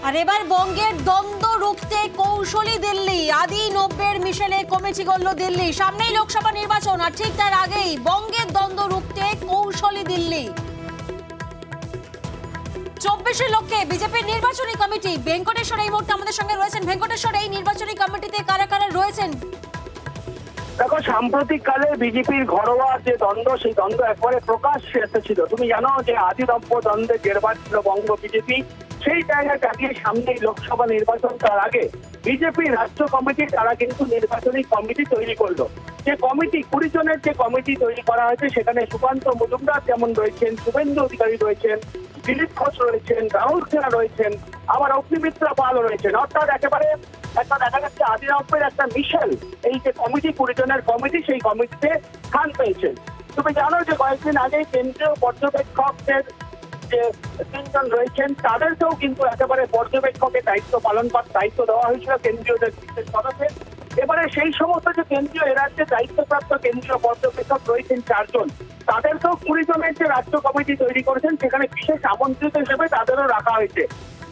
আর এবার বঙ্গের দ্বন্দ্ব রুখতে কৌশলী দিল্লি। আদি 90-এর মিশেলে কমিটি গড়ল দিল্লি। সামনেই লোকসভা নির্বাচন, আর ঠিক তার আগেই বঙ্গের দ্বন্দ্ব রুখতে কৌশলী দিল্লি। 24-এর লক্ষ্যে বিজেপির নির্বাচনী কমিটি। ভেঙ্কটেশ্বর এই মুহূর্তে আমাদের সঙ্গে রয়েছেন। ভেঙ্কটেশ্বর, এই নির্বাচনী কমিটিতে কারা কারা রয়েছেন? দেখো, সাম্প্রতিক কালে বিজেপির ঘরোয়া যে দ্বন্দ্ব, সেই দ্বন্দ্ব একবারে প্রকাশ্যে এসেছিল। তুমি জানো যে আদিনব্য দ্বন্দ্বে জেরবার ছিল বঙ্গ বিজেপি। সেই জায়গায় দাঁড়িয়ে সামনেই লোকসভা নির্বাচন, তার আগে বিজেপি রাজ্য কমিটি তারা কিন্তু নির্বাচনী কমিটি তৈরি করলো। যে কমিটি 20 জনের যে কমিটি তৈরি করা হয়েছে, সেখানে সুকান্ত মজুমদার যেমন রয়েছেন, শুভেন্দু অধিকারী রয়েছেন, দিলীপ ঘোষ রয়েছেন, রাহুল সেনা রয়েছেন, আবার অগ্নিমিত্রা পাল রয়েছেন। অর্থাৎ একেবারে একটা দেখা যাচ্ছে আদিনব্যের একটা মিশেল এই যে কমিটি, 20 জনের কমিটি, সেই কমিটিতে স্থান পেয়েছেন। তুমি জানো যে কয়েকদিন আগে কেন্দ্রীয় পর্যবেক্ষকদের যে 3 জন রয়েছেন, তাদেরকেও কিন্তু একেবারে পর্যবেক্ষকের দায়িত্ব পালন করার দায়িত্ব দেওয়া হয়েছিল কেন্দ্রীয় নেতৃত্বের তরফে। এবারে সেই সমস্ত যে কেন্দ্রীয় রাজ্যে দায়িত্বপ্রাপ্ত কেন্দ্রীয় পর্যবেক্ষক রয়েছেন 4 জন, তাদেরকেও 20 জনের যে রাজ্য কমিটি তৈরি করেছেন, সেখানে বিশেষ আমন্ত্রিত হিসেবে তাদেরও রাখা হয়েছে।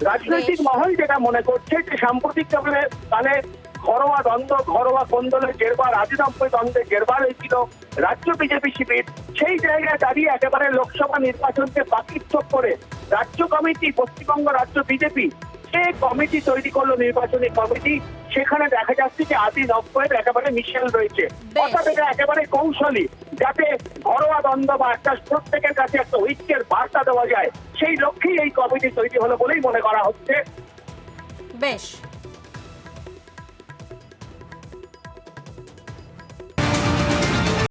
রাজনৈতিক মহল যেটা মনে করছে যে সাম্প্রতিক কালে ঘরোয়া দ্বন্দ্ব, ঘরোয়া কোন্দলের জেরবার, আদিনব্য দ্বন্দ্বের জেরবার হয়েছিল রাজ্য বিজেপি শিবির। সেই জায়গায় দাঁড়িয়ে একেবারে লোকসভা নির্বাচনকে বাকিচ্ছপ করে রাজ্য কমিটি, পশ্চিমবঙ্গ রাজ্য বিজেপি যে কমিটি তৈরি করলো, নির্বাচনী কমিটি, সেখানে দেখা যাচ্ছে যে আদিনব্যের একেবারে মিশেল রয়েছে। অর্থাৎ এটা একেবারে কৌশলী, যাতে ঘরোয়া দ্বন্দ্ব বা একটা প্রত্যেকের কাছে একটা ঐক্যের বার্তা দেওয়া যায়, সেই লক্ষ্যেই এই কমিটি তৈরি হলো বলেই মনে করা হচ্ছে। বেশ।